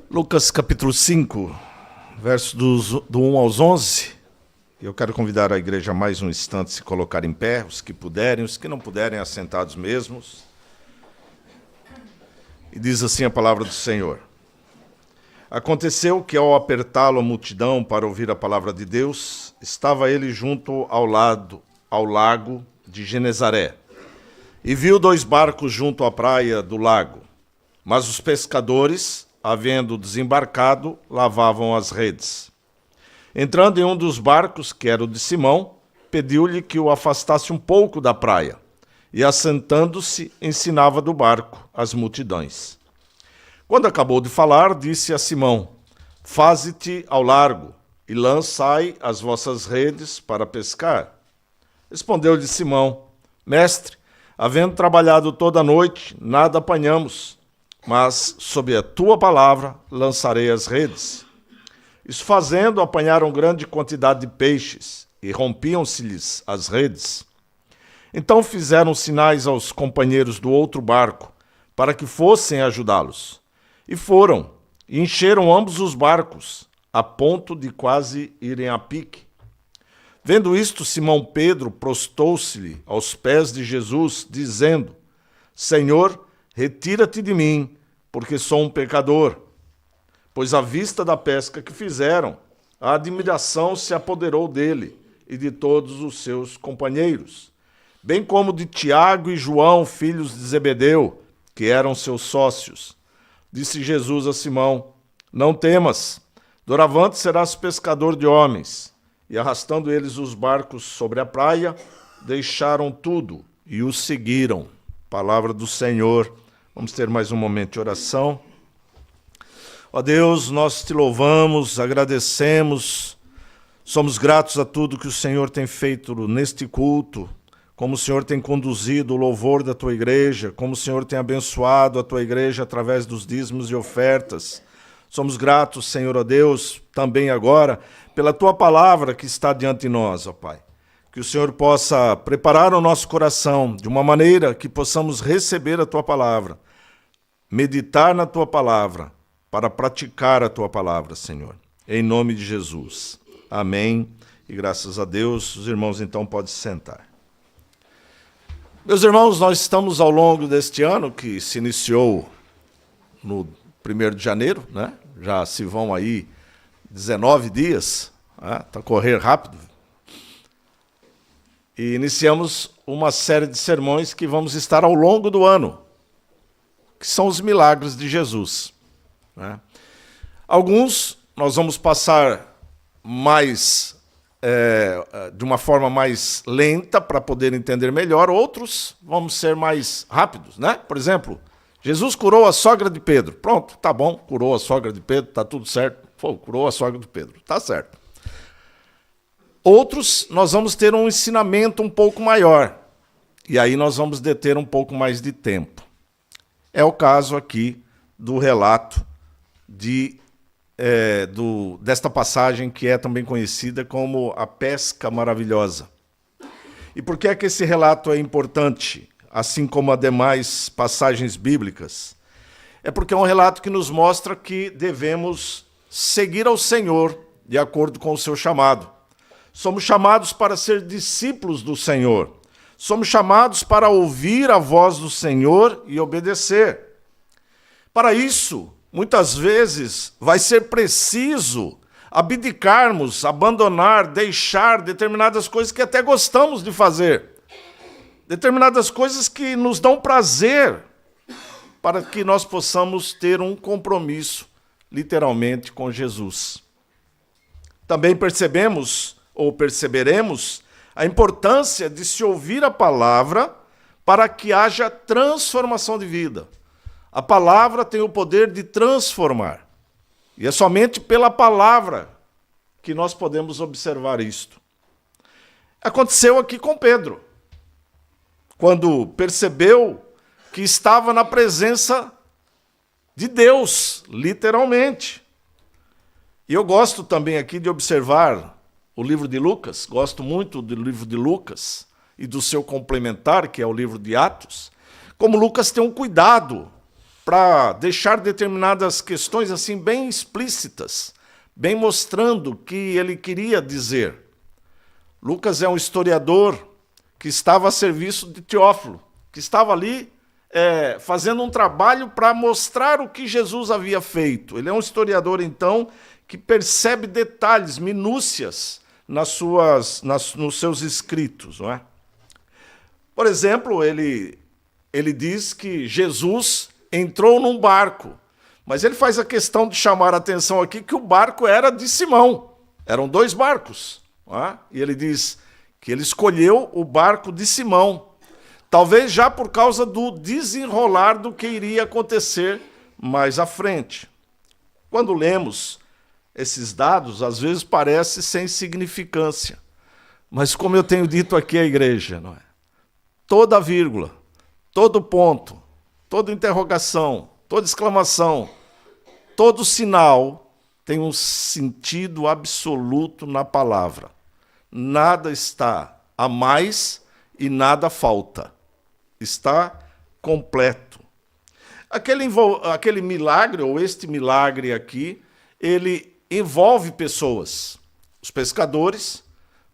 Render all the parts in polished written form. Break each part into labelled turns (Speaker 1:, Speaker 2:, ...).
Speaker 1: Lucas capítulo 5, versos do 1 aos 11. Eu quero convidar a igreja mais um instante a se colocar em pé, os que puderem, os que não puderem, assentados mesmos. E diz assim a palavra do Senhor. Aconteceu que, ao apertá-lo a multidão para ouvir a palavra de Deus, estava ele junto ao lago de Genezaré, e viu 2 barcos junto à praia do lago. Mas os pescadores, havendo desembarcado, lavavam as redes. Entrando em um dos barcos, que era o de Simão, pediu-lhe que o afastasse um pouco da praia, e, assentando-se, ensinava do barco as multidões. Quando acabou de falar, disse a Simão: Faze-te ao largo, e lançai as vossas redes para pescar. Respondeu-lhe Simão: Mestre, havendo trabalhado toda a noite, nada apanhamos, mas, sob a tua palavra, lançarei as redes. Isso fazendo, apanharam grande quantidade de peixes, e rompiam-se-lhes as redes. Então fizeram sinais aos companheiros do outro barco, para que fossem ajudá-los. E foram, e encheram ambos os barcos, a ponto de quase irem a pique. Vendo isto, Simão Pedro prostou-se-lhe aos pés de Jesus, dizendo: Senhor, retira-te de mim, porque sou um pecador. Pois à vista da pesca que fizeram, a admiração se apoderou dele e de todos os seus companheiros, bem como de Tiago e João, filhos de Zebedeu, que eram seus sócios. Disse Jesus a Simão: Não temas, doravante serás pescador de homens. E arrastando eles os barcos sobre a praia, deixaram tudo e os seguiram. Palavra do Senhor. Vamos ter mais um momento de oração. Ó Deus, nós te louvamos, agradecemos, somos gratos a tudo que o Senhor tem feito neste culto, como o Senhor tem conduzido o louvor da tua igreja, como o Senhor tem abençoado a tua igreja através dos dízimos e ofertas. Somos gratos, Senhor, ó Deus, também agora, pela tua palavra que está diante de nós, ó Pai. Que o Senhor possa preparar o nosso coração de uma maneira que possamos receber a tua palavra, meditar na tua palavra, para praticar a tua palavra, Senhor. Em nome de Jesus. Amém. E graças a Deus, os irmãos então podem se sentar. Meus irmãos, nós estamos ao longo deste ano, que se iniciou no 1º de janeiro, né? Já se vão aí 19 dias, tá correr rápido. E iniciamos uma série de sermões que vamos estar ao longo do ano, que são os milagres de Jesus. Né? Alguns nós vamos passar de uma forma mais lenta para poder entender melhor, outros vamos ser mais rápidos. Né? Por exemplo, Jesus curou a sogra de Pedro. Pronto, tá bom, curou a sogra de Pedro, tá tudo certo. Curou a sogra de Pedro, tá certo. Outros, nós vamos ter um ensinamento um pouco maior. E aí nós vamos deter um pouco mais de tempo. É o caso aqui do relato desta passagem que é também conhecida como a pesca maravilhosa. E por que é que esse relato é importante, assim como as demais passagens bíblicas? É porque é um relato que nos mostra que devemos seguir ao Senhor de acordo com o seu chamado. Somos chamados para ser discípulos do Senhor. Somos chamados para ouvir a voz do Senhor e obedecer. Para isso, muitas vezes vai ser preciso abdicarmos, abandonar, deixar determinadas coisas que até gostamos de fazer. Determinadas coisas que nos dão prazer, para que nós possamos ter um compromisso, literalmente, com Jesus. Também perceberemos a importância de se ouvir a palavra para que haja transformação de vida. A palavra tem o poder de transformar. E é somente pela palavra que nós podemos observar isto. Aconteceu aqui com Pedro, quando percebeu que estava na presença de Deus, literalmente. E eu gosto também aqui de observar o livro de Lucas, gosto muito do livro de Lucas e do seu complementar, que é o livro de Atos, como Lucas tem um cuidado para deixar determinadas questões assim bem explícitas, bem mostrando o que ele queria dizer. Lucas é um historiador que estava a serviço de Teófilo, que estava ali fazendo um trabalho para mostrar o que Jesus havia feito. Ele é um historiador, então, que percebe detalhes, minúcias nos seus escritos, não é? Por exemplo, ele diz que Jesus entrou num barco, mas ele faz a questão de chamar a atenção aqui que o barco era de Simão. Eram 2 barcos. Não é? E ele diz que ele escolheu o barco de Simão, talvez já por causa do desenrolar do que iria acontecer mais à frente. Quando lemos esses dados, às vezes parece sem significância, mas como eu tenho dito aqui à igreja, não é? Toda vírgula, todo ponto, toda interrogação, toda exclamação, todo sinal tem um sentido absoluto na palavra. Nada está a mais e nada falta. Está completo. Aquele milagre, ou este milagre aqui, ele envolve pessoas, os pescadores,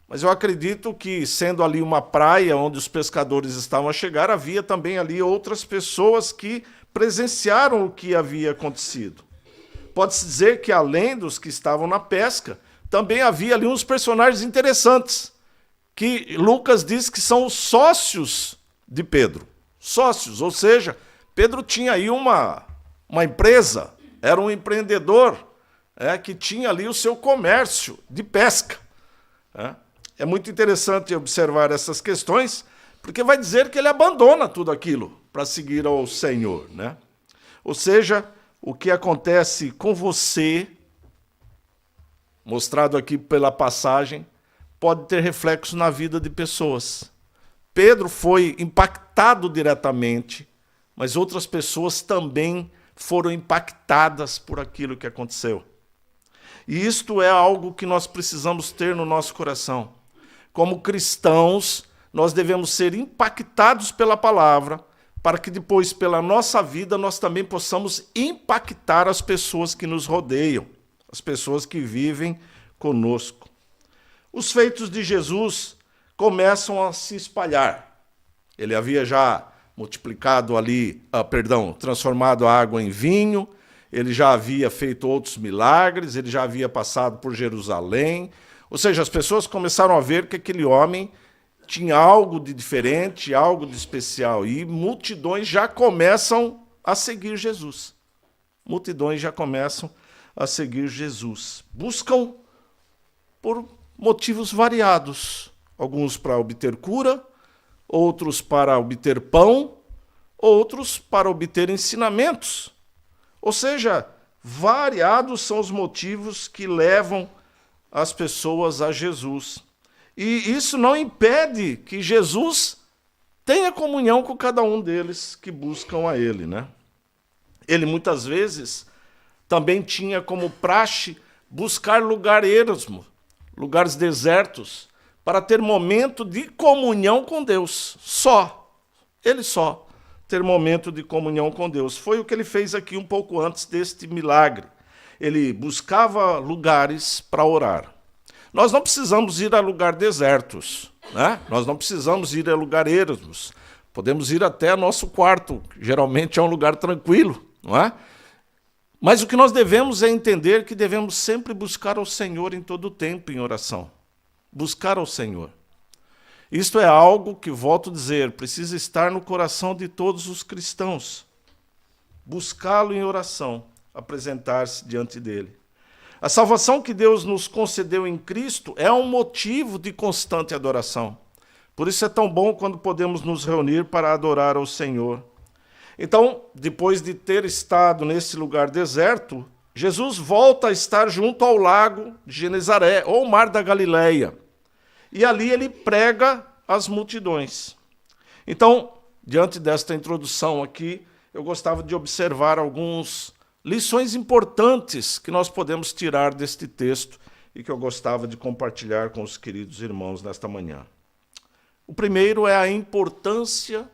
Speaker 1: mas eu acredito que, sendo ali uma praia onde os pescadores estavam a chegar, havia também ali outras pessoas que presenciaram o que havia acontecido. Pode-se dizer que, além dos que estavam na pesca, também havia ali uns personagens interessantes, que Lucas diz que são os sócios de Pedro. Sócios, ou seja, Pedro tinha aí uma empresa, era um empreendedor que tinha ali o seu comércio de pesca. É muito interessante observar essas questões, porque vai dizer que ele abandona tudo aquilo para seguir ao Senhor, né? Ou seja, o que acontece com você, mostrado aqui pela passagem, pode ter reflexo na vida de pessoas. Pedro foi impactado diretamente, mas outras pessoas também foram impactadas por aquilo que aconteceu. E isto é algo que nós precisamos ter no nosso coração. Como cristãos, nós devemos ser impactados pela palavra, para que depois, pela nossa vida, nós também possamos impactar as pessoas que nos rodeiam, as pessoas que vivem conosco. Os feitos de Jesus começam a se espalhar. Ele havia já multiplicado ali, transformado a água em vinho, ele já havia feito outros milagres, ele já havia passado por Jerusalém. Ou seja, as pessoas começaram a ver que aquele homem tinha algo de diferente, algo de especial. E multidões já começam a seguir Jesus. Multidões já começam a seguir Jesus. Buscam por motivos variados. Alguns para obter cura, outros para obter pão, outros para obter ensinamentos. Ou seja, variados são os motivos que levam as pessoas a Jesus. E isso não impede que Jesus tenha comunhão com cada um deles que buscam a ele, né? Ele muitas vezes também tinha como praxe buscar lugar ermo, lugares desertos, para ter momento de comunhão com Deus. Ele só ter momento de comunhão com Deus. Foi o que ele fez aqui um pouco antes deste milagre. Ele buscava lugares para orar. Nós não precisamos ir a lugares desertos, né? Nós não precisamos ir a lugares ermos. Podemos ir até nosso quarto, que geralmente é um lugar tranquilo, não é? Mas o que nós devemos é entender que devemos sempre buscar ao Senhor em todo o tempo em oração. Buscar ao Senhor. Isto é algo que, volto a dizer, precisa estar no coração de todos os cristãos. Buscá-lo em oração, apresentar-se diante dele. A salvação que Deus nos concedeu em Cristo é um motivo de constante adoração. Por isso é tão bom quando podemos nos reunir para adorar ao Senhor. Então, depois de ter estado nesse lugar deserto, Jesus volta a estar junto ao lago de Genezaré, ou Mar da Galileia. E ali ele prega às multidões. Então, diante desta introdução aqui, eu gostava de observar algumas lições importantes que nós podemos tirar deste texto e que eu gostava de compartilhar com os queridos irmãos nesta manhã. O primeiro é a importância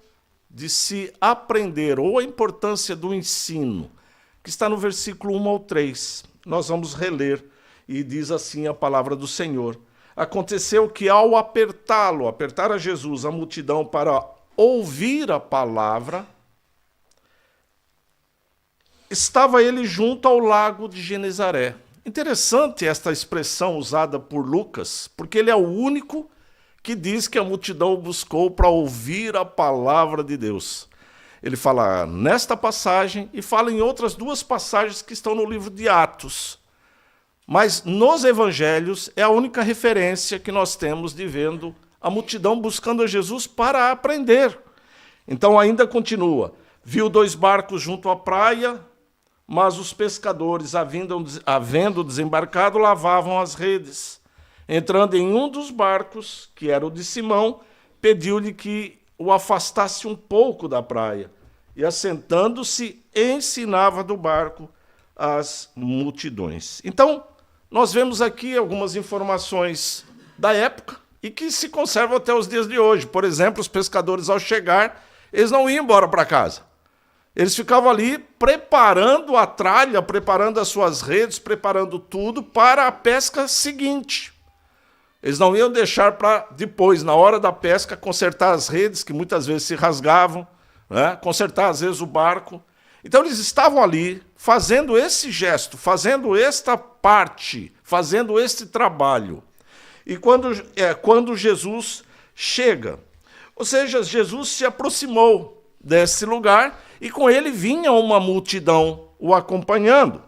Speaker 1: de se aprender, ou a importância do ensino, que está no versículo 1 ao 3. Nós vamos reler, e diz assim a palavra do Senhor. Aconteceu que ao apertar a Jesus, a multidão para ouvir a palavra, estava ele junto ao lago de Genezaré. Interessante esta expressão usada por Lucas, porque ele é o único que diz que a multidão buscou para ouvir a palavra de Deus. Ele fala nesta passagem e fala em outras duas passagens que estão no livro de Atos. Mas nos evangelhos é a única referência que nós temos de vendo a multidão buscando a Jesus para aprender. Então ainda continua. Viu 2 barcos junto à praia, mas os pescadores, havendo desembarcado, lavavam as redes. Entrando em um dos barcos, que era o de Simão, pediu-lhe que o afastasse um pouco da praia. E, assentando-se, ensinava do barco as multidões. Então, nós vemos aqui algumas informações da época e que se conservam até os dias de hoje. Por exemplo, os pescadores, ao chegar, eles não iam embora para casa. Eles ficavam ali preparando a tralha, preparando as suas redes, preparando tudo para a pesca seguinte. Eles não iam deixar para depois, na hora da pesca, consertar as redes, que muitas vezes se rasgavam, né? Consertar às vezes o barco. Então eles estavam ali fazendo esse gesto, fazendo esta parte, fazendo este trabalho. E quando Jesus chega, ou seja, Jesus se aproximou desse lugar e com ele vinha uma multidão o acompanhando.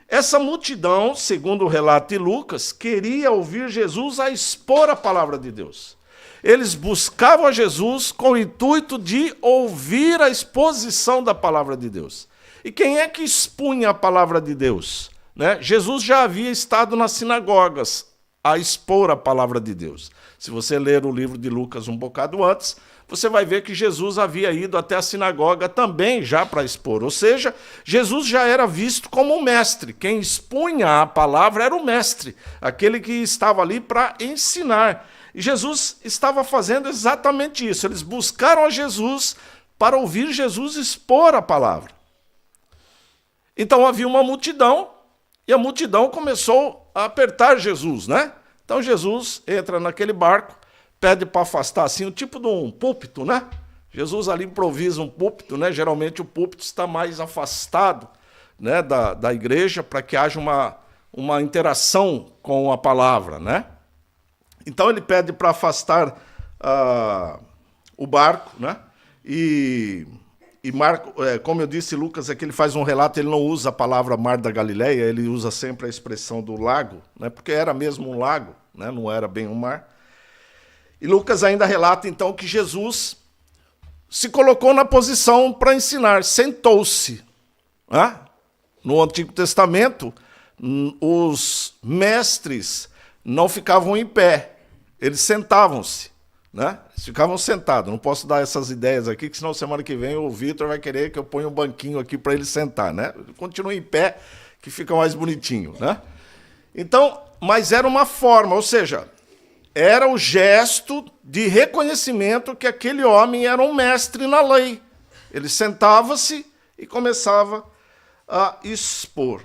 Speaker 1: Essa multidão, segundo o relato de Lucas, queria ouvir Jesus a expor a palavra de Deus. Eles buscavam a Jesus com o intuito de ouvir a exposição da palavra de Deus. E quem é que expunha a palavra de Deus? Né? Jesus já havia estado nas sinagogas a expor a palavra de Deus. Se você ler o livro de Lucas um bocado antes, você vai ver que Jesus havia ido até a sinagoga também já para expor. Ou seja, Jesus já era visto como um mestre. Quem expunha a palavra era o mestre, aquele que estava ali para ensinar. E Jesus estava fazendo exatamente isso. Eles buscaram a Jesus para ouvir Jesus expor a palavra. Então havia uma multidão e a multidão começou a apertar Jesus, né? Então Jesus entra naquele barco, pede para afastar assim, o tipo de um púlpito, né? Jesus ali improvisa um púlpito, né? Geralmente o púlpito está mais afastado, né, da igreja para que haja uma interação com a palavra, né? Então ele pede para afastar o barco, né? E Marco, como eu disse, Lucas aqui ele faz um relato, ele não usa a palavra Mar da Galileia, ele usa sempre a expressão do lago, né? Porque era mesmo um lago, né? Não era bem um mar. E Lucas ainda relata, então, que Jesus se colocou na posição para ensinar, sentou-se. Né? No Antigo Testamento, os mestres não ficavam em pé, eles sentavam-se. Né? Eles ficavam sentados. Não posso dar essas ideias aqui, que senão semana que vem o Vitor vai querer que eu ponha um banquinho aqui para ele sentar. Né? Continua em pé, que fica mais bonitinho. Né? Então, mas era uma forma, ou seja, era o gesto de reconhecimento que aquele homem era um mestre na lei. Ele sentava-se e começava a expor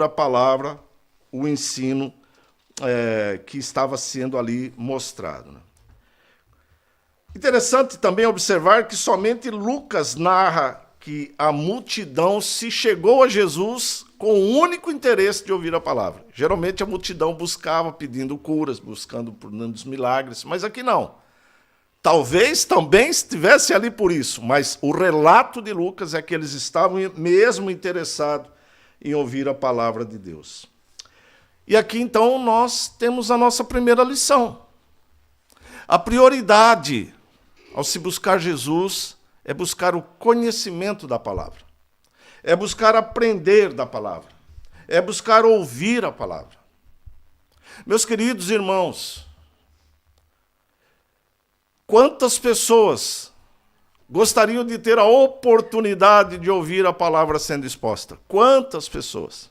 Speaker 1: a palavra, o ensino que estava sendo ali mostrado. Né? Interessante também observar que somente Lucas narra que a multidão se chegou a Jesus com o único interesse de ouvir a palavra. Geralmente a multidão buscava pedindo curas, buscando por dos milagres, mas aqui não. Talvez também estivesse ali por isso, mas o relato de Lucas é que eles estavam mesmo interessados em ouvir a palavra de Deus. E aqui então nós temos a nossa primeira lição. A prioridade ao se buscar Jesus é buscar o conhecimento da palavra. É buscar aprender da palavra. É buscar ouvir a palavra. Meus queridos irmãos, quantas pessoas gostariam de ter a oportunidade de ouvir a palavra sendo exposta? Quantas pessoas?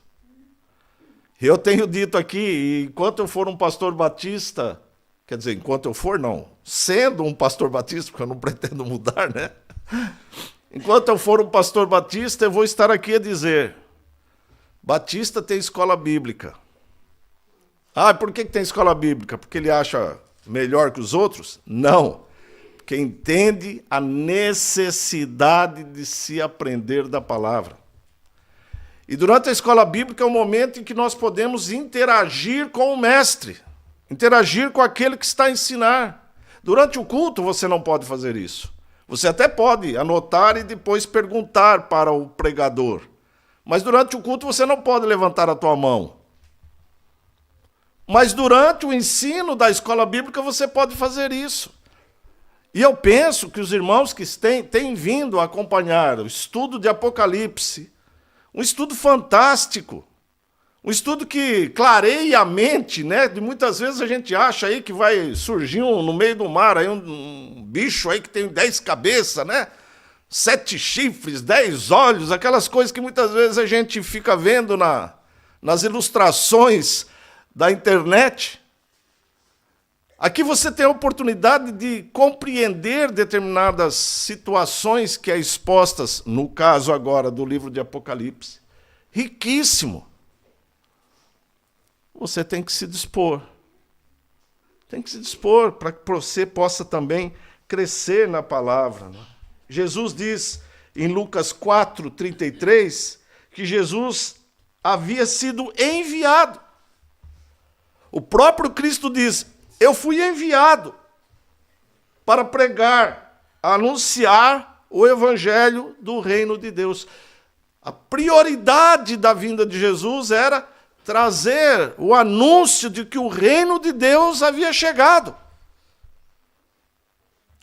Speaker 1: Eu tenho dito aqui, enquanto eu for um pastor batista, Quer dizer, enquanto eu for, não. Sendo um pastor batista, porque eu não pretendo mudar, né? Enquanto eu for um pastor batista, eu vou estar aqui a dizer: Batista tem escola bíblica. Ah, por que tem escola bíblica? Porque ele acha melhor que os outros? Não. Porque entende a necessidade de se aprender da palavra. E durante a escola bíblica é o momento em que nós podemos interagir com o mestre, interagir com aquele que está a ensinar. Durante o culto você não pode fazer isso. Você até pode anotar e depois perguntar para o pregador. Mas durante o culto você não pode levantar a tua mão. Mas durante o ensino da escola bíblica você pode fazer isso. E eu penso que os irmãos que têm vindo a acompanhar o estudo de Apocalipse, um estudo fantástico, um estudo que clareia a mente, né? De muitas vezes a gente acha aí que vai surgir no meio do mar aí um bicho aí que tem 10 cabeças, né? 7 chifres, 10 olhos, aquelas coisas que muitas vezes a gente fica vendo nas ilustrações da internet. Aqui você tem a oportunidade de compreender determinadas situações que é expostas, no caso agora do livro de Apocalipse. Riquíssimo. Você tem que se dispor. Tem que se dispor para que você possa também crescer na palavra. Jesus diz em Lucas 4:33 que Jesus havia sido enviado. O próprio Cristo diz: eu fui enviado para pregar, anunciar o evangelho do reino de Deus. A prioridade da vinda de Jesus era trazer o anúncio de que o reino de Deus havia chegado.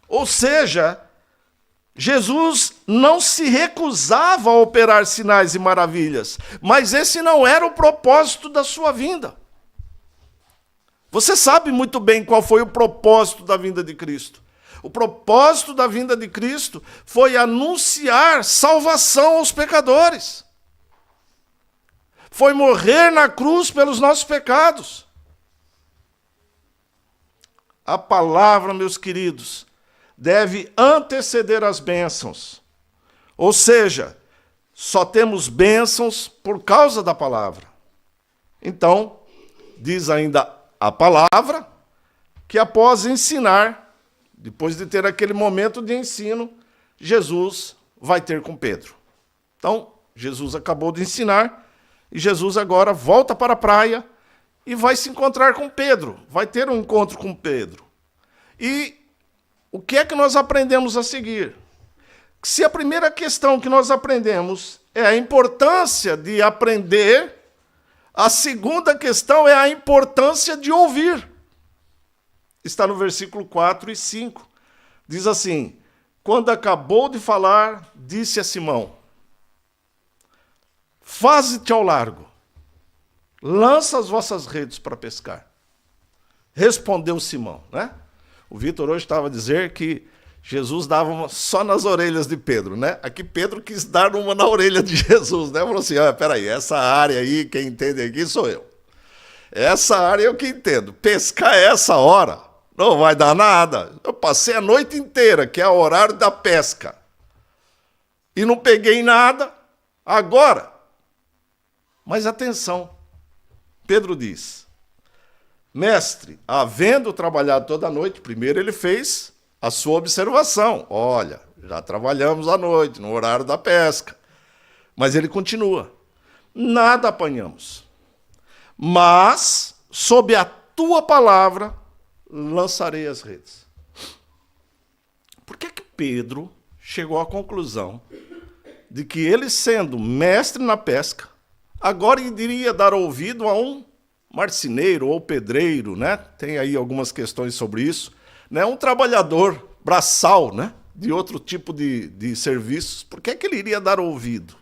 Speaker 1: Ou seja, Jesus não se recusava a operar sinais e maravilhas, mas esse não era o propósito da sua vinda. Você sabe muito bem qual foi o propósito da vinda de Cristo. O propósito da vinda de Cristo foi anunciar salvação aos pecadores. Foi morrer na cruz pelos nossos pecados. A palavra, meus queridos, deve anteceder as bênçãos. Ou seja, só temos bênçãos por causa da palavra. Então, diz ainda a palavra, que após ensinar, depois de ter aquele momento de ensino, Jesus vai ter com Pedro. Então, Jesus acabou de ensinar, e Jesus agora volta para a praia e vai se encontrar com Pedro, vai ter um encontro com Pedro. E o que é que nós aprendemos a seguir? Se a primeira questão que nós aprendemos é a importância de aprender, a segunda questão é a importância de ouvir. Está no versículo 4 e 5. Diz assim: quando acabou de falar, disse a Simão: faze-te ao largo, lança as vossas redes para pescar. Respondeu Simão, né? O Vitor hoje estava a dizer que Jesus dava uma só nas orelhas de Pedro, né? Aqui Pedro quis dar uma na orelha de Jesus, né? Falou assim: peraí, essa área aí, quem entende aqui sou eu. Essa área eu que entendo. Pescar essa hora não vai dar nada. Eu passei a noite inteira, que é o horário da pesca, e não peguei nada agora. Mas atenção, Pedro diz: mestre, havendo trabalhado toda a noite, primeiro ele fez a sua observação. Olha, já trabalhamos à noite, no horário da pesca. Mas ele continua: nada apanhamos, mas sob a tua palavra lançarei as redes. Por que Pedro chegou à conclusão de que ele, sendo mestre na pesca, agora iria dar ouvido a um marceneiro ou pedreiro, né? Tem aí algumas questões sobre isso, né? Um trabalhador braçal, né? De outro tipo de serviços. Por que ele iria dar ouvido?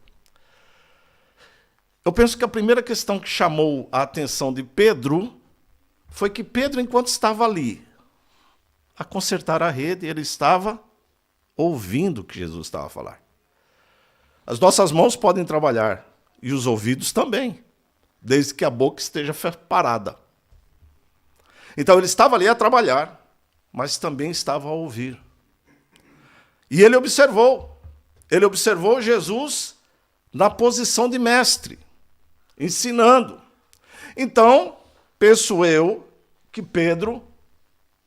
Speaker 1: Eu penso que a primeira questão que chamou a atenção de Pedro foi que Pedro, enquanto estava ali a consertar a rede, ele estava ouvindo o que Jesus estava a falar. As nossas mãos podem trabalhar, e os ouvidos também, desde que a boca esteja parada. Então ele estava ali a trabalhar, mas também estava a ouvir. E ele observou Jesus na posição de mestre, ensinando. Então, penso eu que Pedro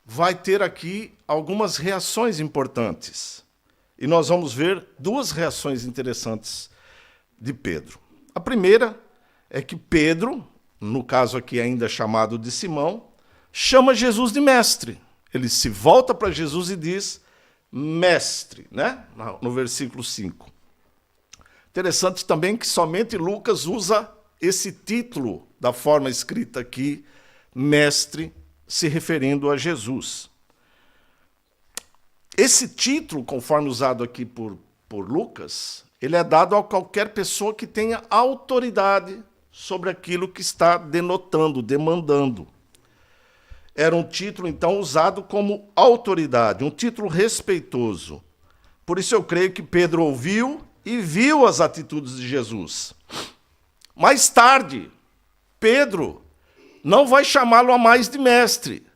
Speaker 1: vai ter aqui algumas reações importantes. E nós vamos ver duas reações interessantes de Pedro. A primeira é que Pedro, no caso aqui ainda chamado de Simão, chama Jesus de mestre. Ele se volta para Jesus e diz, mestre, né? No versículo 5. Interessante também que somente Lucas usa esse título da forma escrita aqui, mestre, se referindo a Jesus. Esse título, conforme usado aqui por Lucas, ele é dado a qualquer pessoa que tenha autoridade sobre aquilo que está denotando, demandando. Era um título, então, usado como autoridade, um título respeitoso. Por isso eu creio que Pedro ouviu e viu as atitudes de Jesus. Mais tarde, Pedro não vai chamá-lo a mais de mestre,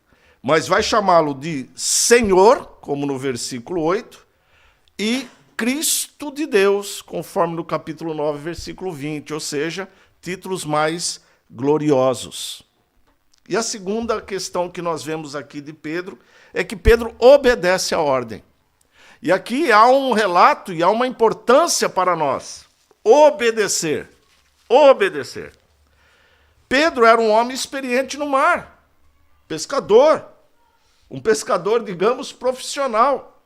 Speaker 1: mas vai chamá-lo de Senhor, como no versículo 8, e Cristo de Deus, conforme no capítulo 9, versículo 20, ou seja, títulos mais gloriosos. E a segunda questão que nós vemos aqui de Pedro é que Pedro obedece à ordem. E aqui há um relato e há uma importância para nós. Obedecer. Obedecer. Pedro era um homem experiente no mar, pescador, um pescador, digamos, profissional.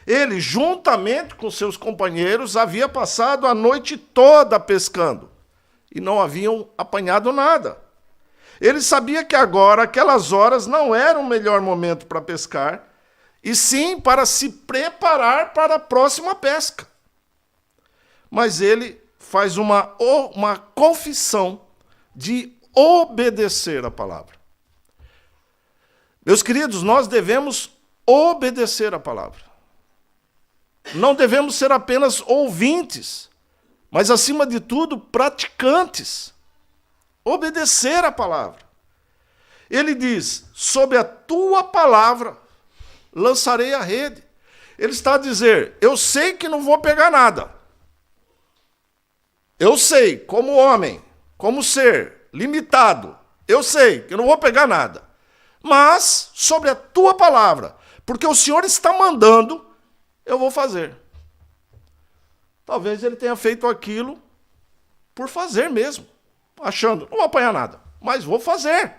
Speaker 1: Ele, juntamente com seus companheiros, havia passado a noite toda pescando e não haviam apanhado nada. Ele sabia que agora, aquelas horas, não era o melhor momento para pescar, e sim para se preparar para a próxima pesca. Mas ele faz uma confissão de obedecer a palavra. Meus queridos, nós devemos obedecer a palavra. Não devemos ser apenas ouvintes, mas, acima de tudo, praticantes. Obedecer a palavra. Ele diz, sob a tua palavra lançarei a rede. Ele está a dizer, eu sei que não vou pegar nada. Eu sei, como homem, como ser limitado, eu sei que não vou pegar nada. Mas, sobre a tua palavra, porque o Senhor está mandando, eu vou fazer. Talvez ele tenha feito aquilo por fazer mesmo, achando, não vou apanhar nada, mas vou fazer.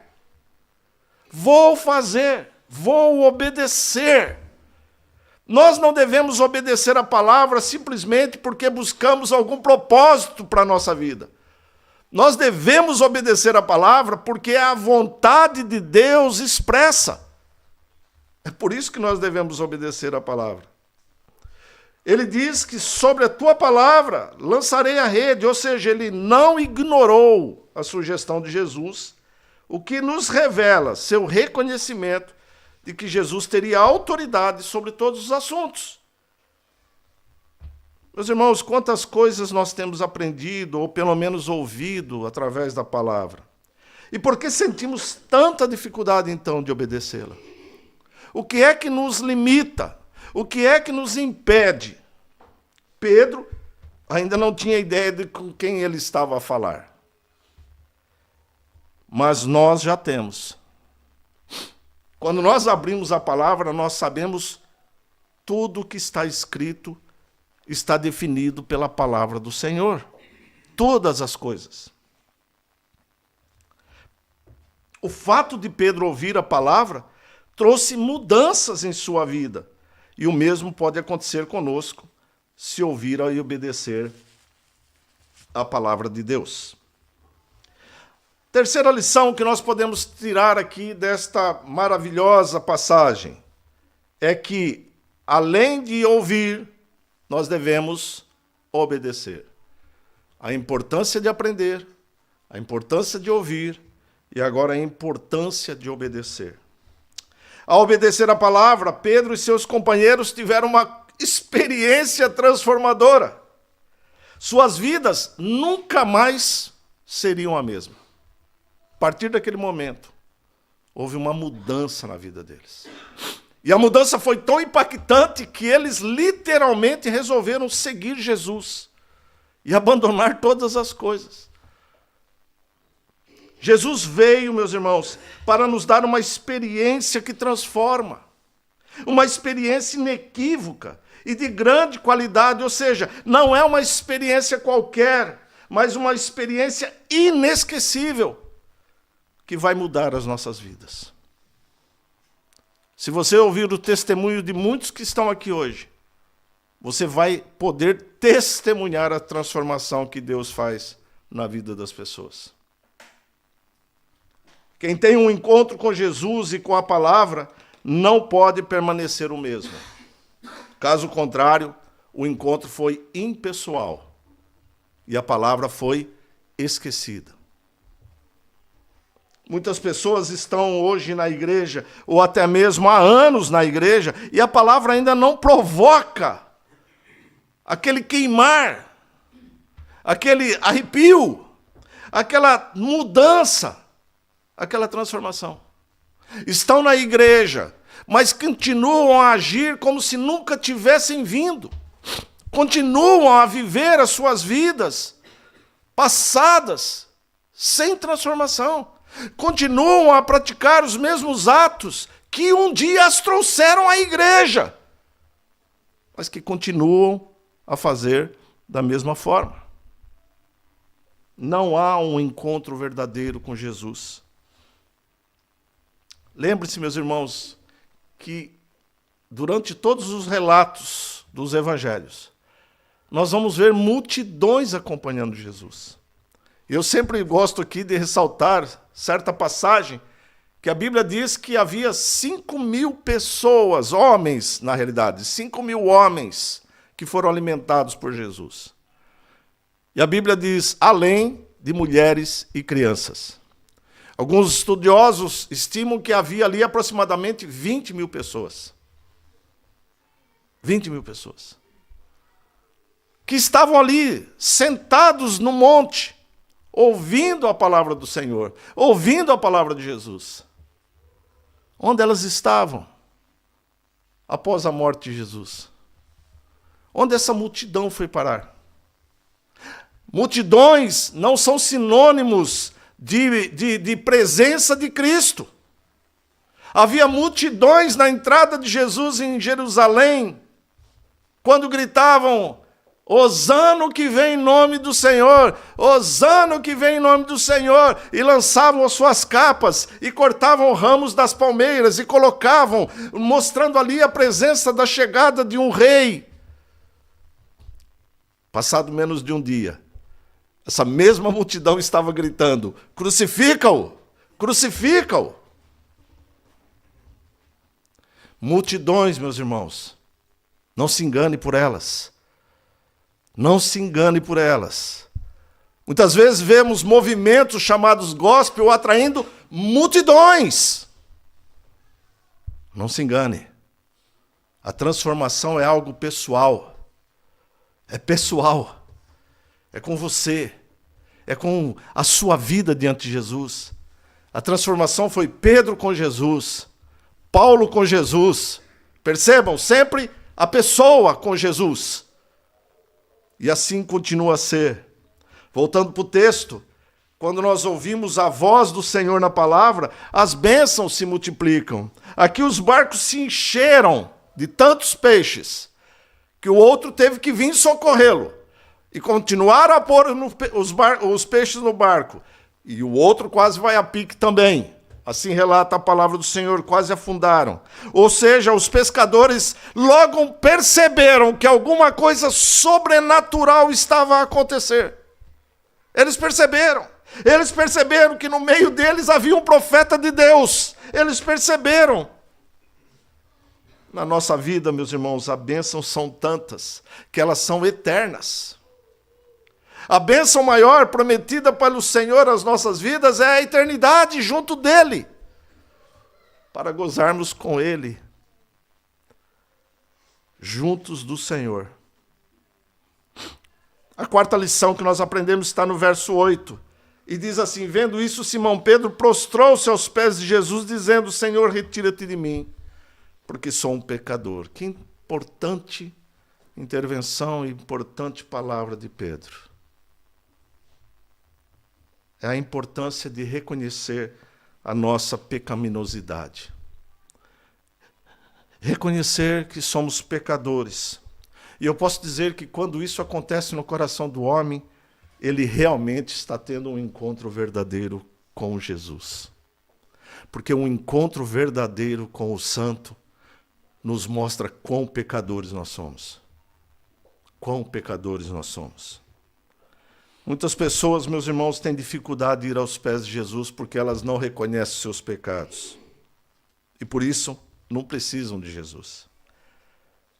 Speaker 1: Vou fazer, vou obedecer. Nós não devemos obedecer a palavra simplesmente porque buscamos algum propósito para a nossa vida. Nós devemos obedecer a palavra porque é a vontade de Deus expressa. É por isso que nós devemos obedecer a palavra. Ele diz que sobre a tua palavra lançarei a rede, ou seja, ele não ignorou a sugestão de Jesus, o que nos revela seu reconhecimento de que Jesus teria autoridade sobre todos os assuntos. Meus irmãos, quantas coisas nós temos aprendido, ou pelo menos ouvido, através da palavra. E por que sentimos tanta dificuldade, então, de obedecê-la? O que é que nos limita? O que é que nos impede? Pedro ainda não tinha ideia de com quem ele estava a falar. Mas nós já temos. Quando nós abrimos a palavra, nós sabemos tudo o que está escrito, está definido pela palavra do Senhor. Todas as coisas. O fato de Pedro ouvir a palavra trouxe mudanças em sua vida. E o mesmo pode acontecer conosco se ouvir e obedecer a palavra de Deus. Terceira lição que nós podemos tirar aqui desta maravilhosa passagem é que, além de ouvir, nós devemos obedecer. A importância de aprender, a importância de ouvir e agora a importância de obedecer. Ao obedecer a palavra, Pedro e seus companheiros tiveram uma experiência transformadora. Suas vidas nunca mais seriam a mesma. A partir daquele momento, houve uma mudança na vida deles. E a mudança foi tão impactante que eles literalmente resolveram seguir Jesus e abandonar todas as coisas. Jesus veio, meus irmãos, para nos dar uma experiência que transforma. Uma experiência inequívoca e de grande qualidade, ou seja, não é uma experiência qualquer, mas uma experiência inesquecível que vai mudar as nossas vidas. Se você ouvir o testemunho de muitos que estão aqui hoje, você vai poder testemunhar a transformação que Deus faz na vida das pessoas. Quem tem um encontro com Jesus e com a palavra não pode permanecer o mesmo. Caso contrário, o encontro foi impessoal e a palavra foi esquecida. Muitas pessoas estão hoje na igreja, ou até mesmo há anos na igreja, e a palavra ainda não provoca aquele queimar, aquele arrepio, aquela mudança, aquela transformação. Estão na igreja, mas continuam a agir como se nunca tivessem vindo. Continuam a viver as suas vidas passadas, sem transformação. Continuam a praticar os mesmos atos que um dia as trouxeram à igreja, mas que continuam a fazer da mesma forma. Não há um encontro verdadeiro com Jesus. Lembre-se, meus irmãos, que durante todos os relatos dos evangelhos, nós vamos ver multidões acompanhando Jesus. Eu sempre gosto aqui de ressaltar certa passagem que a Bíblia diz que havia 5.000 pessoas, homens, na realidade, 5.000 homens que foram alimentados por Jesus. E a Bíblia diz, além de mulheres e crianças. Alguns estudiosos estimam que havia ali aproximadamente 20.000 pessoas. 20.000 pessoas. Que estavam ali, sentados no monte, ouvindo a palavra do Senhor, ouvindo a palavra de Jesus. Onde elas estavam após a morte de Jesus? Onde essa multidão foi parar? Multidões não são sinônimos de presença de Cristo. Havia multidões na entrada de Jesus em Jerusalém, quando gritavam, Hosana que vem em nome do Senhor, Hosana que vem em nome do Senhor, e lançavam as suas capas, e cortavam ramos das palmeiras, e colocavam, mostrando ali a presença da chegada de um rei. Passado menos de um dia, essa mesma multidão estava gritando, crucifica-o, crucifica-o. Multidões, meus irmãos, não se engane por elas. Não se engane por elas. Muitas vezes vemos movimentos chamados gospel atraindo multidões. Não se engane. A transformação é algo pessoal. É pessoal. É com você. É com a sua vida diante de Jesus. A transformação foi Pedro com Jesus, Paulo com Jesus. Percebam, sempre a pessoa com Jesus. E assim continua a ser. Voltando para o texto, quando nós ouvimos a voz do Senhor na palavra, as bênçãos se multiplicam. Aqui os barcos se encheram de tantos peixes, que o outro teve que vir socorrê-lo. E continuaram a pôr os peixes no barco. E o outro quase vai a pique também. Assim relata a palavra do Senhor, quase afundaram. Ou seja, os pescadores logo perceberam que alguma coisa sobrenatural estava a acontecer. Eles perceberam. Eles perceberam que no meio deles havia um profeta de Deus. Eles perceberam. Na nossa vida, meus irmãos, as bênçãos são tantas que elas são eternas. A bênção maior prometida pelo Senhor às nossas vidas é a eternidade junto dEle, para gozarmos com Ele, juntos do Senhor. A quarta lição que nós aprendemos está no verso 8, E diz assim: vendo isso, Simão Pedro prostrou-se aos pés de Jesus, dizendo: Senhor, retira-te de mim, porque sou um pecador. Que importante intervenção e importante palavra de Pedro. É a importância de reconhecer a nossa pecaminosidade. Reconhecer que somos pecadores. E eu posso dizer que quando isso acontece no coração do homem, ele realmente está tendo um encontro verdadeiro com Jesus. Porque um encontro verdadeiro com o Santo nos mostra quão pecadores nós somos. Quão pecadores nós somos. Muitas pessoas, meus irmãos, têm dificuldade de ir aos pés de Jesus porque elas não reconhecem seus pecados. E por isso não precisam de Jesus.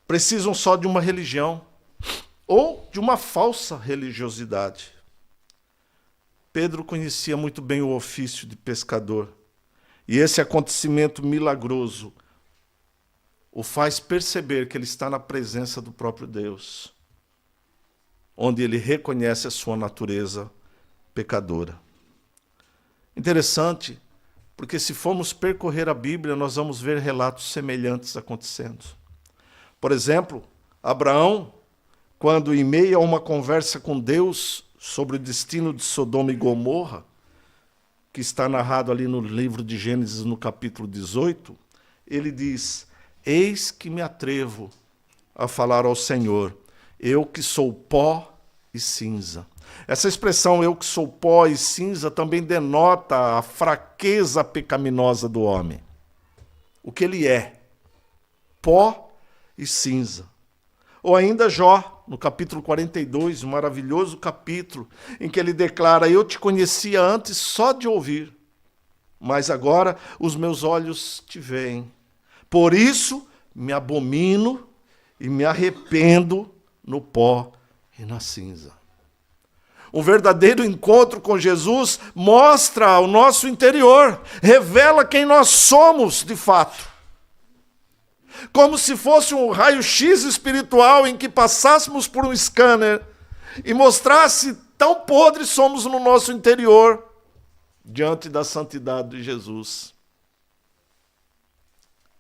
Speaker 1: Precisam só de uma religião ou de uma falsa religiosidade. Pedro conhecia muito bem o ofício de pescador. E esse acontecimento milagroso o faz perceber que ele está na presença do próprio Deus, onde ele reconhece a sua natureza pecadora. Interessante, porque se formos percorrer a Bíblia, nós vamos ver relatos semelhantes acontecendo. Por exemplo, Abraão, quando em meio a uma conversa com Deus sobre o destino de Sodoma e Gomorra, que está narrado ali no livro de Gênesis, no capítulo 18, ele diz: eis que me atrevo a falar ao Senhor, eu que sou pó e cinza. Essa expressão, eu que sou pó e cinza, também denota a fraqueza pecaminosa do homem. O que ele é, pó e cinza. Ou ainda Jó, no capítulo 42, um maravilhoso capítulo, em que ele declara: eu te conhecia antes só de ouvir, mas agora os meus olhos te veem. Por isso me abomino e me arrependo no pó e na cinza. Um verdadeiro encontro com Jesus mostra o nosso interior, revela quem nós somos de fato. Como se fosse um raio-x espiritual em que passássemos por um scanner e mostrasse tão podres somos no nosso interior diante da santidade de Jesus.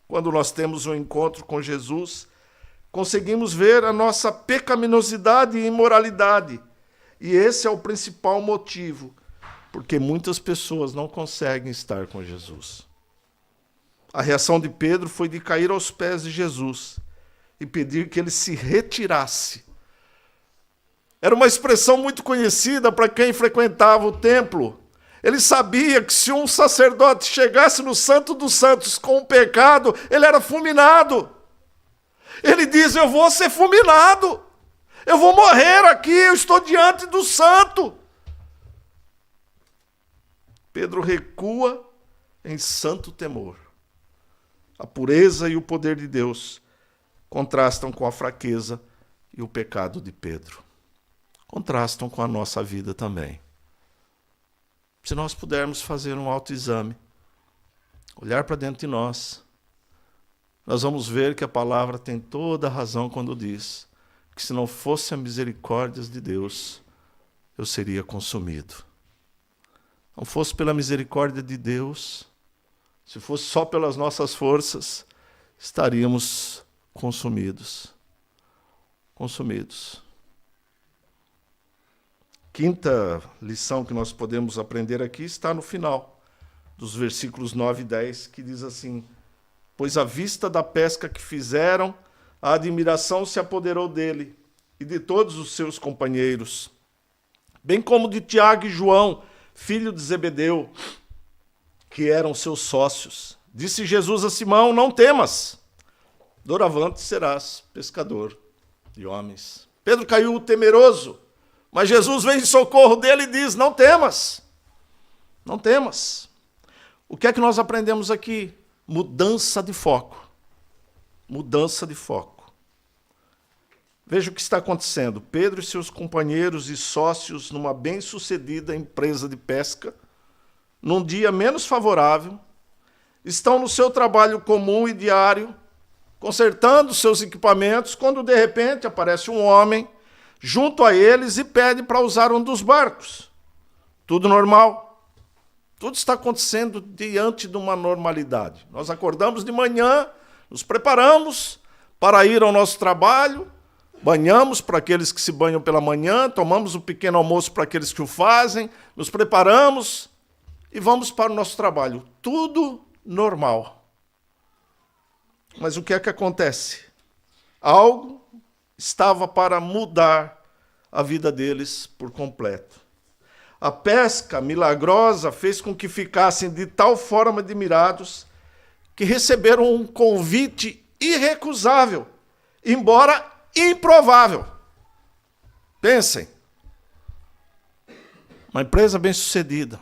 Speaker 1: Quando nós temos um encontro com Jesus, conseguimos ver a nossa pecaminosidade e imoralidade. E esse é o principal motivo, porque muitas pessoas não conseguem estar com Jesus. A reação de Pedro foi de cair aos pés de Jesus e pedir que ele se retirasse. Era uma expressão muito conhecida para quem frequentava o templo. Ele sabia que se um sacerdote chegasse no Santo dos Santos com um pecado, ele era fulminado. Ele diz: eu vou ser fulminado. Eu vou morrer aqui, eu estou diante do santo. Pedro recua em santo temor. A pureza e o poder de Deus contrastam com a fraqueza e o pecado de Pedro. Contrastam com a nossa vida também. Se nós pudermos fazer um autoexame, olhar para dentro de nós vamos ver que a palavra tem toda a razão quando diz que se não fosse a misericórdia de Deus, eu seria consumido. Não fosse pela misericórdia de Deus, se fosse só pelas nossas forças, estaríamos consumidos. Consumidos. Quinta lição que nós podemos aprender aqui está no final dos versículos 9 e 10, que diz assim: pois à vista da pesca que fizeram, a admiração se apoderou dele e de todos os seus companheiros, bem como de Tiago e João, filho de Zebedeu, que eram seus sócios. Disse Jesus a Simão: não temas, doravante serás pescador de homens. Pedro caiu temeroso, mas Jesus vem em socorro dele e diz: não temas, não temas. O que é que nós aprendemos aqui? Mudança de foco. Mudança de foco. Veja o que está acontecendo. Pedro e seus companheiros e sócios, numa bem-sucedida empresa de pesca, num dia menos favorável, estão no seu trabalho comum e diário, consertando seus equipamentos, quando de repente aparece um homem junto a eles e pede para usar um dos barcos. Tudo normal. Tudo está acontecendo diante de uma normalidade. Nós acordamos de manhã, nos preparamos para ir ao nosso trabalho, banhamos para aqueles que se banham pela manhã, tomamos um pequeno almoço para aqueles que o fazem, nos preparamos e vamos para o nosso trabalho. Tudo normal. Mas o que é que acontece? Algo estava para mudar a vida deles por completo. A pesca milagrosa fez com que ficassem de tal forma admirados que receberam um convite irrecusável, embora improvável. Pensem, uma empresa bem-sucedida.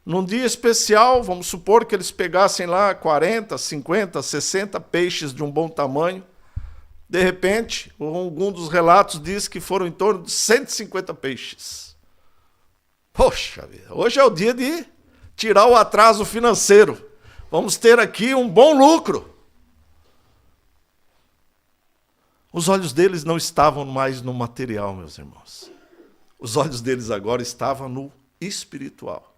Speaker 1: Num dia especial, vamos supor que eles pegassem lá 40, 50, 60 peixes de um bom tamanho. De repente, algum dos relatos diz que foram em torno de 150 peixes. Poxa vida, hoje é o dia de tirar o atraso financeiro. Vamos ter aqui um bom lucro. Os olhos deles não estavam mais no material, meus irmãos. Os olhos deles agora estavam no espiritual.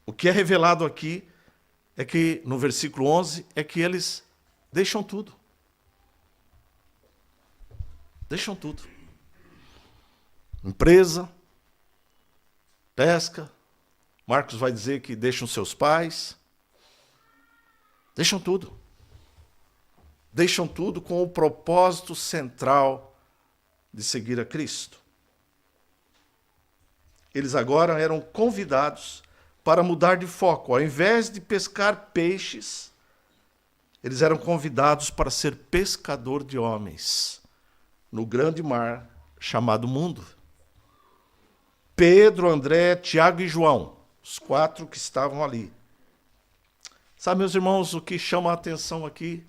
Speaker 1: O que é revelado aqui é que, no versículo 11, é que eles deixam tudo. Deixam tudo. Empresa, pesca. Marcos vai dizer que deixam seus pais. Deixam tudo. Deixam tudo com o propósito central de seguir a Cristo. Eles agora eram convidados para mudar de foco. Ao invés de pescar peixes, eles eram convidados para ser pescador de homens no grande mar chamado mundo. Pedro, André, Tiago e João, os 4 que estavam ali. Sabe, meus irmãos, o que chama a atenção aqui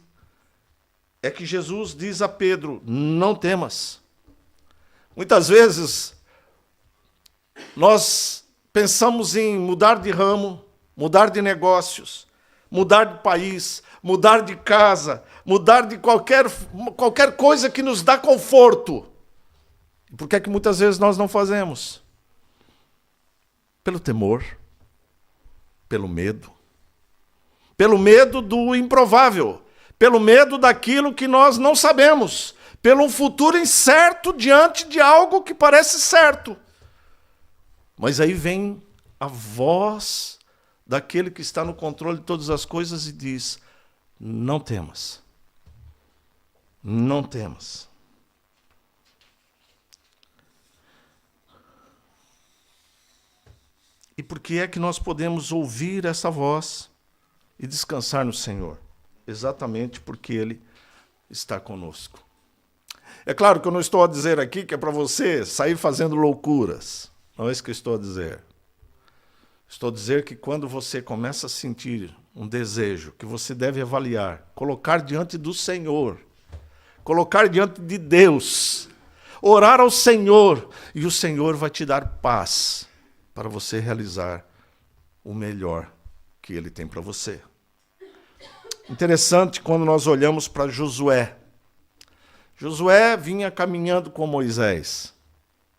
Speaker 1: é que Jesus diz a Pedro: não temas. Muitas vezes nós pensamos em mudar de ramo, mudar de negócios, mudar de país, mudar de casa, mudar de qualquer coisa que nos dá conforto. E por que é que muitas vezes nós não fazemos? Pelo temor, pelo medo do improvável, pelo medo daquilo que nós não sabemos, pelo um futuro incerto diante de algo que parece certo. Mas aí vem a voz daquele que está no controle de todas as coisas e diz: não temas. Não temas. E por que é que nós podemos ouvir essa voz e descansar no Senhor? Exatamente porque Ele está conosco. É claro que eu não estou a dizer aqui que é para você sair fazendo loucuras. Não é isso que eu estou a dizer. Estou a dizer que quando você começa a sentir um desejo que você deve avaliar, colocar diante do Senhor, colocar diante de Deus, orar ao Senhor, e o Senhor vai te dar paz para você realizar o melhor que Ele tem para você. Interessante quando nós olhamos para Josué. Josué vinha caminhando com Moisés,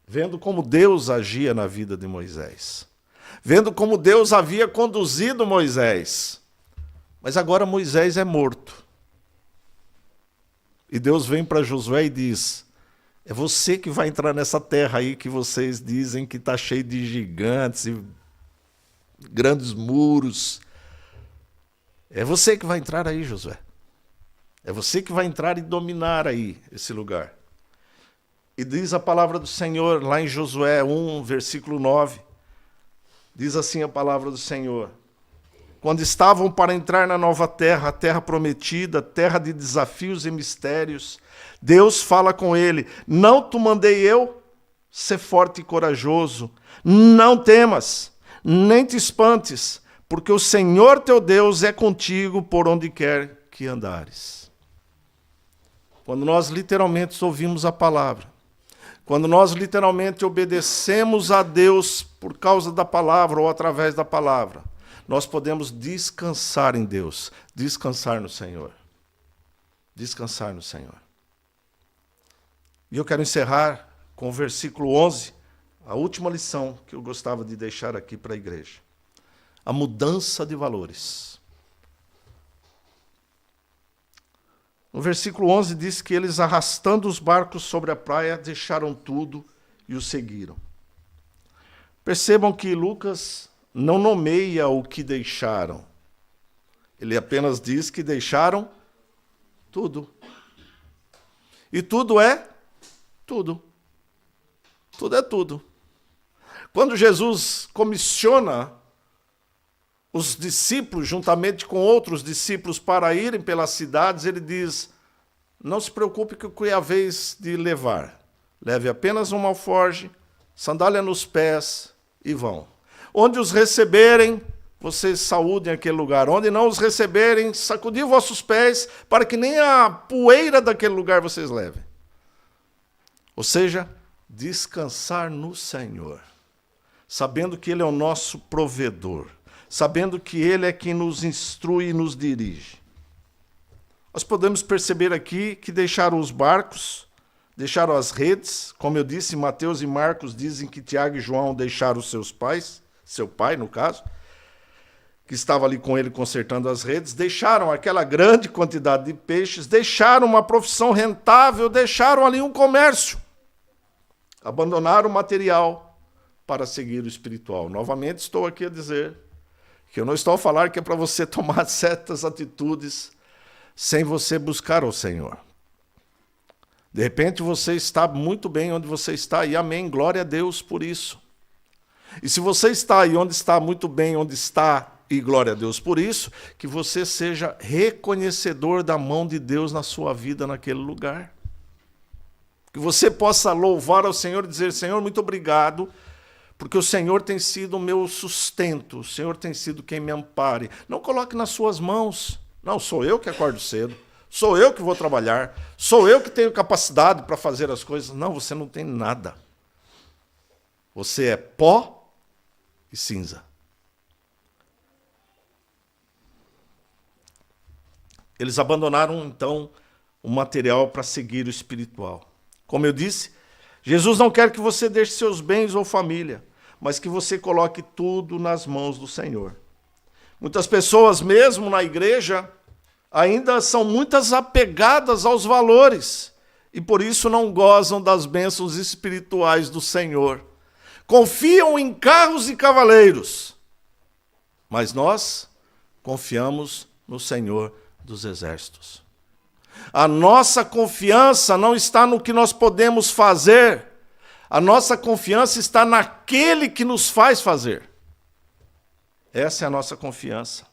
Speaker 1: vendo como Deus agia na vida de Moisés, vendo como Deus havia conduzido Moisés. Mas agora Moisés é morto. E Deus vem para Josué e diz: é você que vai entrar nessa terra aí que vocês dizem que está cheio de gigantes e grandes muros. É você que vai entrar aí, Josué. É você que vai entrar e dominar aí esse lugar. E diz a palavra do Senhor lá em Josué 1, versículo 9. Diz assim a palavra do Senhor: quando estavam para entrar na nova terra, a terra prometida, terra de desafios e mistérios, Deus fala com ele: não te mandei eu? Ser forte e corajoso, não temas, nem te espantes, porque o Senhor teu Deus é contigo por onde quer que andares. Quando nós literalmente ouvimos a palavra, quando nós literalmente obedecemos a Deus por causa da palavra ou através da palavra, nós podemos descansar em Deus, descansar no Senhor. Descansar no Senhor. E eu quero encerrar com o versículo 11, a última lição que eu gostava de deixar aqui para a igreja. A mudança de valores. No versículo 11 diz que eles, arrastando os barcos sobre a praia, deixaram tudo e o seguiram. Percebam que Lucas não nomeia o que deixaram. Ele apenas diz que deixaram tudo. E tudo é tudo. Tudo é tudo. Quando Jesus comissiona os discípulos, juntamente com outros discípulos, para irem pelas cidades, ele diz: não se preocupe com o que é a vez de levar. Leve apenas um alforje, sandália nos pés e vão. Onde os receberem, vocês saúdem aquele lugar. Onde não os receberem, sacudir vossos pés, para que nem a poeira daquele lugar vocês levem. Ou seja, descansar no Senhor, sabendo que Ele é o nosso provedor, sabendo que Ele é quem nos instrui e nos dirige. Nós podemos perceber aqui que deixaram os barcos, deixaram as redes, como eu disse, Mateus e Marcos dizem que Tiago e João deixaram os seus pais, seu pai no caso, que estava ali com ele consertando as redes, deixaram aquela grande quantidade de peixes, deixaram uma profissão rentável, deixaram ali um comércio, abandonaram o material para seguir o espiritual. Novamente estou aqui a dizer que eu não estou a falar que é para você tomar certas atitudes sem você buscar o Senhor. De repente você está muito bem onde você está, e amém, glória a Deus por isso. E se você está aí onde está muito bem, onde está, e glória a Deus por isso, que você seja reconhecedor da mão de Deus na sua vida naquele lugar. Que você possa louvar ao Senhor e dizer: Senhor, muito obrigado, porque o Senhor tem sido o meu sustento, o Senhor tem sido quem me ampare. Não coloque nas suas mãos. Não, sou eu que acordo cedo, sou eu que vou trabalhar, sou eu que tenho capacidade para fazer as coisas. Não, você não tem nada. Você é pó e cinza. Eles abandonaram, então, o material para seguir o espiritual. Como eu disse, Jesus não quer que você deixe seus bens ou família, mas que você coloque tudo nas mãos do Senhor. Muitas pessoas, mesmo na igreja, ainda são muitas apegadas aos valores e por isso não gozam das bênçãos espirituais do Senhor. Confiam em carros e cavaleiros, mas nós confiamos no Senhor dos exércitos. A nossa confiança não está no que nós podemos fazer, a nossa confiança está naquele que nos faz fazer. Essa é a nossa confiança.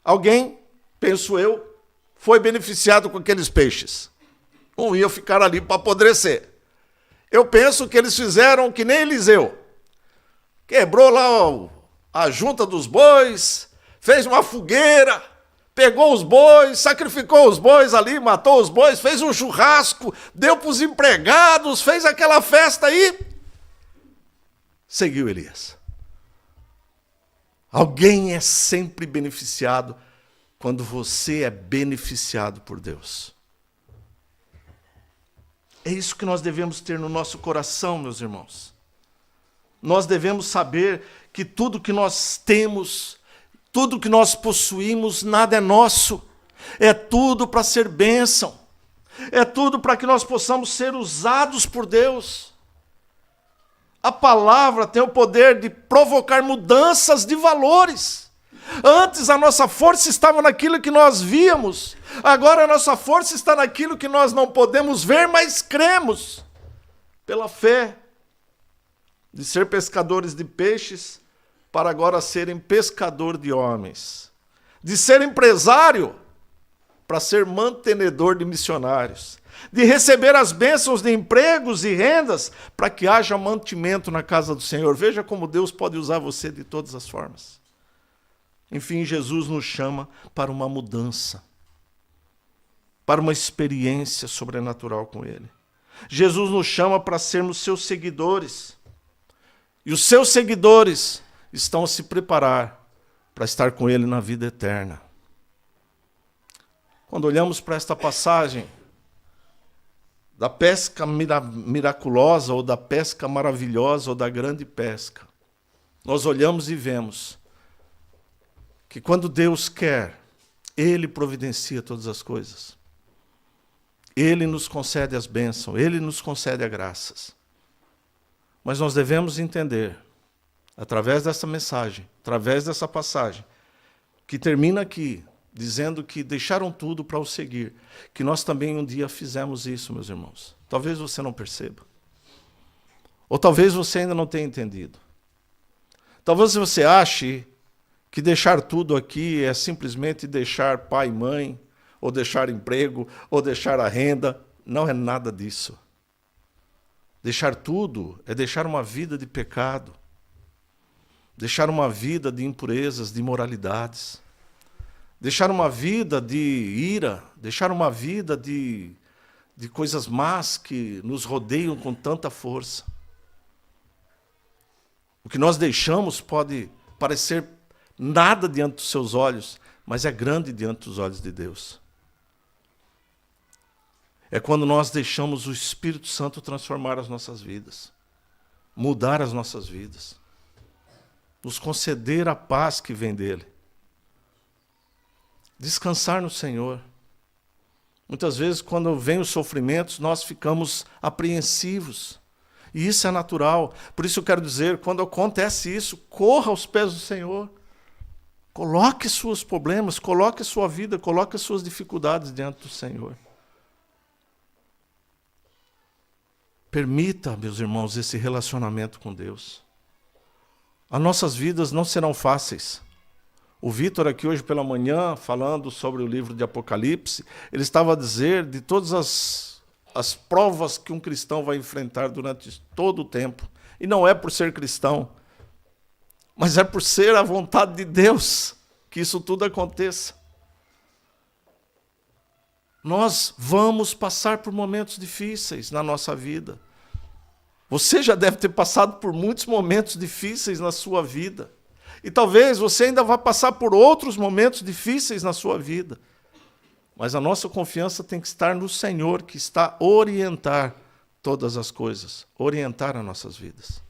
Speaker 1: Alguém, penso eu, foi beneficiado com aqueles peixes. Não ia ficar ali para apodrecer. Eu penso que eles fizeram que nem Eliseu. Quebrou lá a junta dos bois, fez uma fogueira, pegou os bois, sacrificou os bois ali, matou os bois, fez um churrasco, deu para os empregados, fez aquela festa aí. Seguiu Elias. Alguém é sempre beneficiado quando você é beneficiado por Deus. É isso que nós devemos ter no nosso coração, meus irmãos. Nós devemos saber que tudo que nós temos, tudo que nós possuímos, nada é nosso. É tudo para ser bênção. É tudo para que nós possamos ser usados por Deus. A palavra tem o poder de provocar mudanças de valores. Antes a nossa força estava naquilo que nós víamos. Agora a nossa força está naquilo que nós não podemos ver, mas cremos. Pela fé. De ser pescadores de peixes, para agora serem pescador de homens. De ser empresário, para ser mantenedor de missionários. De receber as bênçãos de empregos e rendas, para que haja mantimento na casa do Senhor. Veja como Deus pode usar você de todas as formas. Enfim, Jesus nos chama para uma mudança, para uma experiência sobrenatural com Ele. Jesus nos chama para sermos seus seguidores. E os seus seguidores estão a se preparar para estar com Ele na vida eterna. Quando olhamos para esta passagem, da pesca miraculosa, ou da pesca maravilhosa, ou da grande pesca. Nós olhamos e vemos que quando Deus quer, Ele providencia todas as coisas. Ele nos concede as bênçãos, Ele nos concede as graças. Mas nós devemos entender, através dessa mensagem, através dessa passagem, que termina aqui, dizendo que deixaram tudo para o seguir, que nós também um dia fizemos isso, meus irmãos. Talvez você não perceba. Ou talvez você ainda não tenha entendido. Talvez você ache que deixar tudo aqui é simplesmente deixar pai e mãe, ou deixar emprego, ou deixar a renda. Não é nada disso. Deixar tudo é deixar uma vida de pecado, deixar uma vida de impurezas, de imoralidades, deixar uma vida de ira, deixar uma vida de coisas más que nos rodeiam com tanta força. O que nós deixamos pode parecer nada diante dos seus olhos, mas é grande diante dos olhos de Deus. É quando nós deixamos o Espírito Santo transformar as nossas vidas, mudar as nossas vidas, nos conceder a paz que vem dele. Descansar no Senhor. Muitas vezes, quando vem os sofrimentos, nós ficamos apreensivos. E isso é natural. Por isso eu quero dizer, quando acontece isso, corra aos pés do Senhor. Coloque seus problemas, coloque sua vida, coloque suas dificuldades diante do Senhor. Permita, meus irmãos, esse relacionamento com Deus. As nossas vidas não serão fáceis. O Vitor aqui hoje pela manhã, falando sobre o livro de Apocalipse, ele estava a dizer de todas as provas que um cristão vai enfrentar durante todo o tempo. E não é por ser cristão, mas é por ser a vontade de Deus que isso tudo aconteça. Nós vamos passar por momentos difíceis na nossa vida. Você já deve ter passado por muitos momentos difíceis na sua vida. E talvez você ainda vá passar por outros momentos difíceis na sua vida. Mas a nossa confiança tem que estar no Senhor, que está a orientar todas as coisas, orientar as nossas vidas.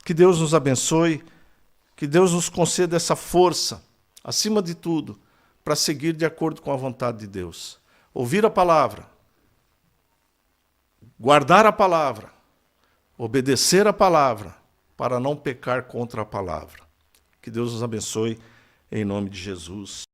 Speaker 1: Que Deus nos abençoe, que Deus nos conceda essa força, acima de tudo, para seguir de acordo com a vontade de Deus. Ouvir a palavra, guardar a palavra, obedecer a palavra, para não pecar contra a palavra. Que Deus nos abençoe, em nome de Jesus.